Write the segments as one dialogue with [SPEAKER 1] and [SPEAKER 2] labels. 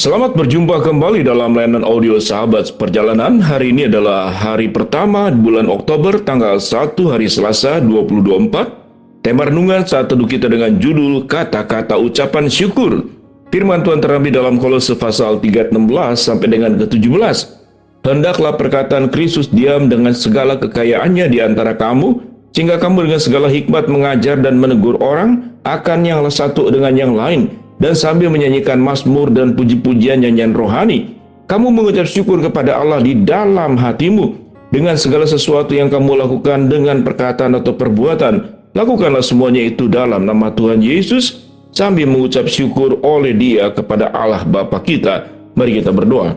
[SPEAKER 1] Selamat berjumpa kembali dalam layanan audio Sahabat Perjalanan. Hari ini adalah hari pertama bulan Oktober, tanggal 1 hari Selasa 2024. Tema renungan saat teduh kita dengan judul Kata-kata Ucapan Syukur. Firman Tuhan terambil dalam Kolose pasal 3:16 sampai dengan ke-17. Hendaklah perkataan Kristus diam dengan segala kekayaannya di antara kamu, sehingga kamu dengan segala hikmat mengajar dan menegur orang akan yang satu dengan yang lain, dan sambil menyanyikan mazmur dan puji-pujian nyanyian rohani, kamu mengucap syukur kepada Allah di dalam hatimu. Dengan segala sesuatu yang kamu lakukan dengan perkataan atau perbuatan, lakukanlah semuanya itu dalam nama Tuhan Yesus, sambil mengucap syukur oleh Dia kepada Allah Bapa kita. Mari kita berdoa.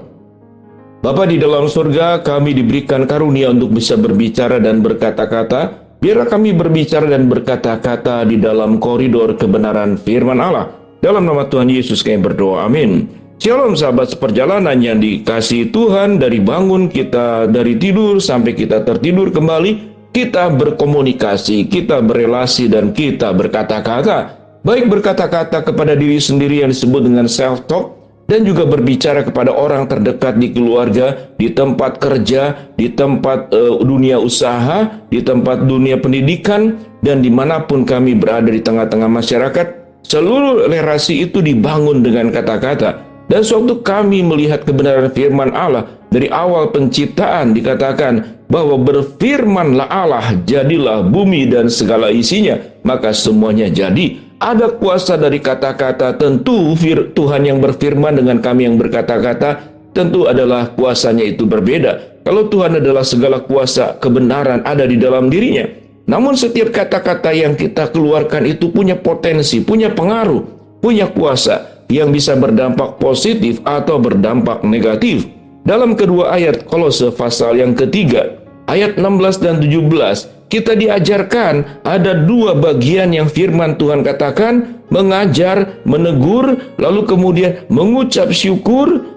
[SPEAKER 1] Bapa di dalam surga, kami diberikan karunia untuk bisa berbicara dan berkata-kata. Biarlah kami berbicara dan berkata-kata di dalam koridor kebenaran firman Allah. Dalam nama Tuhan Yesus kami berdoa, amin. Shalom sahabat seperjalanan yang dikasihi Tuhan. Dari bangun kita, dari tidur sampai kita tertidur kembali, kita berkomunikasi, kita berelasi, dan kita berkata-kata. Baik berkata-kata kepada diri sendiri yang disebut dengan self-talk, dan juga berbicara kepada orang terdekat di keluarga, di tempat kerja, di tempat dunia usaha, di tempat dunia pendidikan, dan dimanapun kami berada di tengah-tengah masyarakat. Seluruh relasi itu dibangun dengan kata-kata. Dan sewaktu kami melihat kebenaran firman Allah, dari awal penciptaan dikatakan bahwa berfirmanlah Allah, jadilah bumi dan segala isinya, maka semuanya jadi. Ada kuasa dari kata-kata. Tentu Tuhan yang berfirman dengan kami yang berkata-kata, tentu adalah kuasanya itu berbeda. Kalau Tuhan adalah segala kuasa, kebenaran ada di dalam dirinya. Namun setiap kata-kata yang kita keluarkan itu punya potensi, punya pengaruh, punya kuasa yang bisa berdampak positif atau berdampak negatif. Dalam kedua ayat Kolose pasal yang ketiga, ayat 16 dan 17, kita diajarkan ada dua bagian yang firman Tuhan katakan, mengajar, menegur, lalu kemudian mengucap syukur,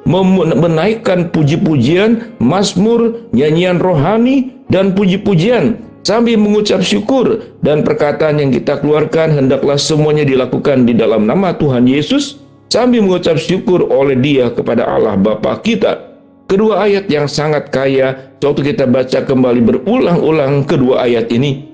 [SPEAKER 1] menaikkan puji-pujian, mazmur, nyanyian rohani, dan puji-pujian. Sambil mengucap syukur dan perkataan yang kita keluarkan hendaklah semuanya dilakukan di dalam nama Tuhan Yesus, sambil mengucap syukur oleh Dia kepada Allah Bapa kita. Kedua ayat yang sangat kaya, waktu kita baca kembali berulang-ulang kedua ayat ini,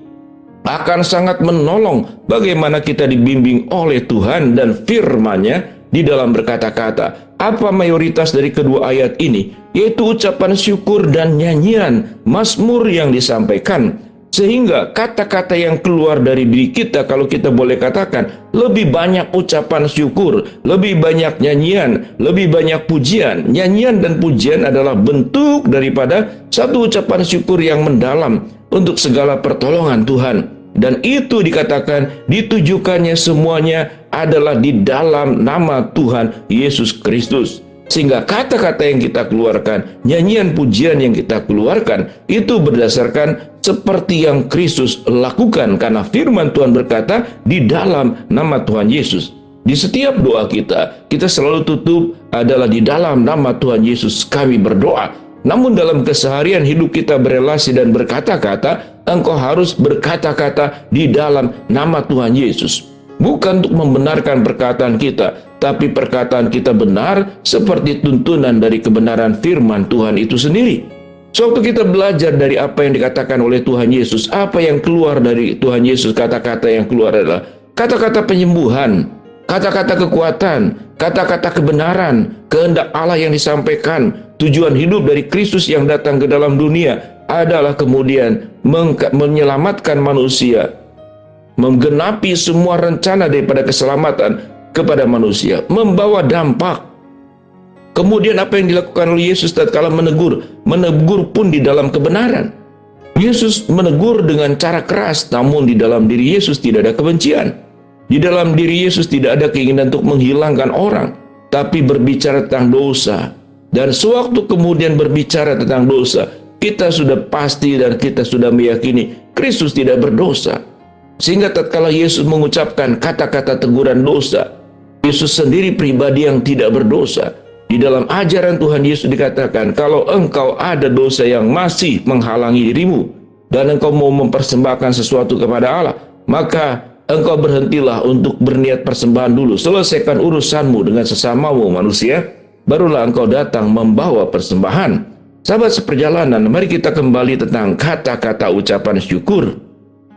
[SPEAKER 1] akan sangat menolong bagaimana kita dibimbing oleh Tuhan dan firman-Nya di dalam berkata-kata. Apa mayoritas dari kedua ayat ini? Yaitu ucapan syukur dan nyanyian, mazmur yang disampaikan. Sehingga kata-kata yang keluar dari diri kita, kalau kita boleh katakan, lebih banyak ucapan syukur, lebih banyak nyanyian, lebih banyak pujian. Nyanyian dan pujian adalah bentuk daripada satu ucapan syukur yang mendalam untuk segala pertolongan Tuhan. Dan itu dikatakan ditujukannya semuanya adalah di dalam nama Tuhan Yesus Kristus. Sehingga kata-kata yang kita keluarkan, nyanyian pujian yang kita keluarkan, itu berdasarkan seperti yang Kristus lakukan. Karena firman Tuhan berkata, di dalam nama Tuhan Yesus. Di setiap doa kita selalu tutup adalah di dalam nama Tuhan Yesus kami berdoa. Namun dalam keseharian hidup kita berelasi dan berkata-kata, engkau harus berkata-kata di dalam nama Tuhan Yesus. Bukan untuk membenarkan perkataan kita, tapi perkataan kita benar seperti tuntunan dari kebenaran firman Tuhan itu sendiri. Sewaktu kita belajar dari apa yang dikatakan oleh Tuhan Yesus, apa yang keluar dari Tuhan Yesus, kata-kata yang keluar adalah kata-kata penyembuhan, kata-kata kekuatan, kata-kata kebenaran, kehendak Allah yang disampaikan. Tujuan hidup dari Kristus yang datang ke dalam dunia adalah kemudian menyelamatkan manusia, menggenapi semua rencana daripada keselamatan kepada manusia, membawa dampak. Kemudian apa yang dilakukan oleh Yesus tatkala menegur pun di dalam kebenaran. Yesus menegur dengan cara keras, namun di dalam diri Yesus tidak ada kebencian. Di dalam diri Yesus tidak ada keinginan untuk menghilangkan orang, tapi berbicara tentang dosa. Dan sewaktu kemudian berbicara tentang dosa, kita sudah pasti dan kita sudah meyakini Kristus tidak berdosa. Sehingga tatkala Yesus mengucapkan kata-kata teguran dosa, Yesus sendiri pribadi yang tidak berdosa. Di dalam ajaran Tuhan Yesus dikatakan, kalau engkau ada dosa yang masih menghalangi dirimu, dan engkau mau mempersembahkan sesuatu kepada Allah, maka engkau berhentilah untuk berniat persembahan dulu. Selesaikan urusanmu dengan sesamamu manusia. barulah engkau datang membawa persembahan. Sahabat seperjalanan, mari kita kembali tentang kata-kata ucapan syukur.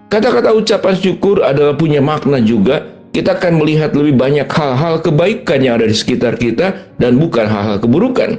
[SPEAKER 1] Kata-kata ucapan syukur adalah punya makna juga. Kita akan melihat lebih banyak hal-hal kebaikan yang ada di sekitar kita dan bukan hal-hal keburukan.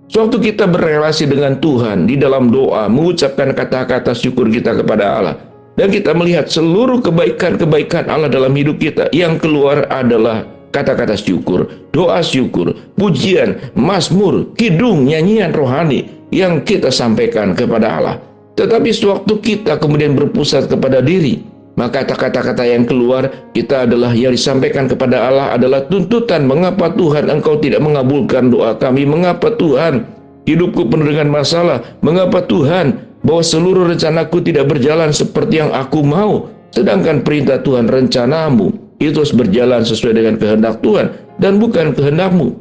[SPEAKER 1] Sewaktu kita berrelasi dengan Tuhan di dalam doa, mengucapkan kata-kata syukur kita kepada Allah, dan kita melihat seluruh kebaikan-kebaikan Allah dalam hidup kita, yang keluar adalah kata-kata syukur, doa syukur, pujian, mazmur, kidung, nyanyian rohani yang kita sampaikan kepada Allah. Tetapi sewaktu kita kemudian berpusat kepada diri, maka kata-kata yang keluar kita adalah yang disampaikan kepada Allah adalah tuntutan. Mengapa Tuhan engkau tidak mengabulkan doa kami? Mengapa Tuhan hidupku penuh dengan masalah? Mengapa Tuhan bahwa seluruh rencanaku tidak berjalan seperti yang aku mau? Sedangkan perintah Tuhan, rencanamu itu harus berjalan sesuai dengan kehendak Tuhan dan bukan kehendakmu.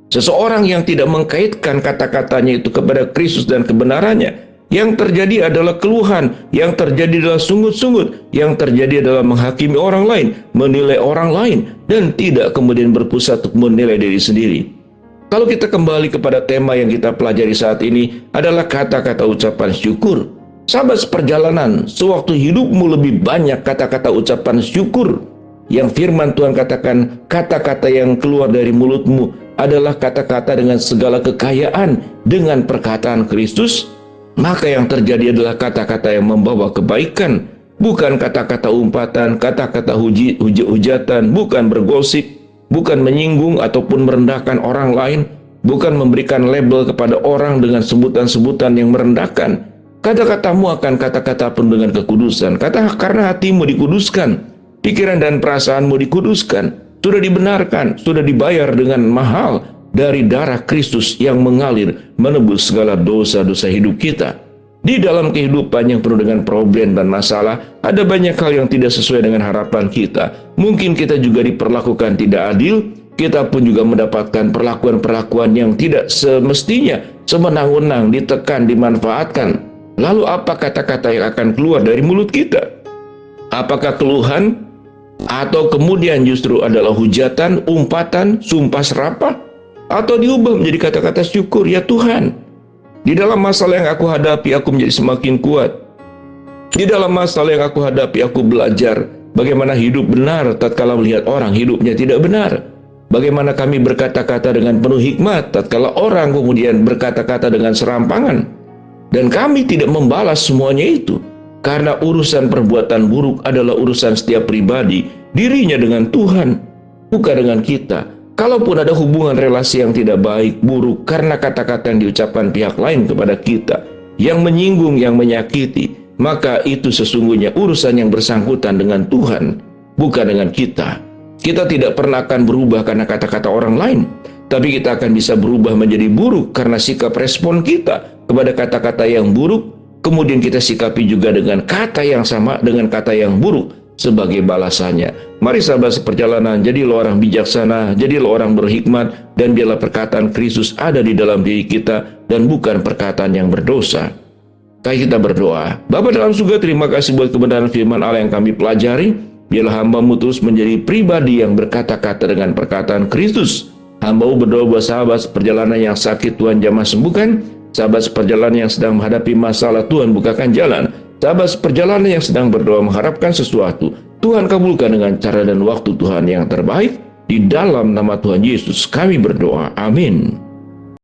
[SPEAKER 1] Seseorang yang tidak mengkaitkan kata-katanya itu kepada Kristus dan kebenarannya, yang terjadi adalah keluhan, yang terjadi adalah sungut-sungut, yang terjadi adalah menghakimi orang lain, menilai orang lain, dan tidak kemudian berpusat untuk menilai diri sendiri. Kalau kita kembali kepada tema yang kita pelajari saat ini adalah kata-kata ucapan syukur. Sahabat seperjalanan, sewaktu hidupmu lebih banyak kata-kata ucapan syukur, yang firman Tuhan katakan, kata-kata yang keluar dari mulutmu adalah kata-kata dengan segala kekayaan, dengan perkataan Kristus, maka yang terjadi adalah kata-kata yang membawa kebaikan, bukan kata-kata umpatan, kata-kata hujatan, bukan bergosip, bukan menyinggung ataupun merendahkan orang lain, bukan memberikan label kepada orang dengan sebutan-sebutan yang merendahkan. Kata-katamu akan kata-kata penuh dengan kekudusan. Karena hatimu dikuduskan, pikiran dan perasaanmu dikuduskan, sudah dibenarkan, sudah dibayar dengan mahal dari darah Kristus yang mengalir menebus segala dosa-dosa hidup kita. Di dalam kehidupan yang penuh dengan problem dan masalah, ada banyak hal yang tidak sesuai dengan harapan kita. Mungkin kita juga diperlakukan tidak adil, kita pun juga mendapatkan perlakuan-perlakuan yang tidak semestinya, semenang-menang, ditekan, dimanfaatkan. Lalu apa kata-kata yang akan keluar dari mulut kita? Apakah keluhan? Atau kemudian justru adalah hujatan, umpatan, sumpah serapah? Atau diubah menjadi kata-kata syukur, ya Tuhan, di dalam masalah yang aku hadapi, aku menjadi semakin kuat. Di dalam masalah yang aku hadapi, aku belajar bagaimana hidup benar tatkala melihat orang hidupnya tidak benar. Bagaimana kami berkata-kata dengan penuh hikmat tatkala orang kemudian berkata-kata dengan serampangan. Dan kami tidak membalas semuanya itu, karena urusan perbuatan buruk adalah urusan setiap pribadi, dirinya dengan Tuhan, bukan dengan kita. Kalaupun ada hubungan relasi yang tidak baik, buruk, karena kata-kata yang diucapkan pihak lain kepada kita, yang menyinggung, yang menyakiti, maka itu sesungguhnya urusan yang bersangkutan dengan Tuhan, bukan dengan kita. Kita tidak pernah akan berubah karena kata-kata orang lain, tapi kita akan bisa berubah menjadi buruk karena sikap respon kita kepada kata-kata yang buruk, kemudian kita sikapi juga dengan kata yang sama, dengan kata yang buruk sebagai balasannya. Mari sahabat seperjalanan, jadilah orang bijaksana, jadilah orang berhikmat, dan biarlah perkataan Kristus ada di dalam diri kita dan bukan perkataan yang berdosa. Mari kita berdoa. Bapa dalam surga, terima kasih buat kebenaran firman Allah yang kami pelajari. Biarlah hamba-Mu terus menjadi pribadi yang berkata-kata dengan perkataan Kristus. Hamba-Mu berdoa buat sahabat seperjalanan yang sakit, Tuhan jamah sembuhkan. Sahabat seperjalanan yang sedang menghadapi masalah, Tuhan bukakan jalan. Sahabat seperjalanan yang sedang berdoa mengharapkan sesuatu, Tuhan kabulkan dengan cara dan waktu Tuhan yang terbaik. Di dalam nama Tuhan Yesus kami berdoa. Amin.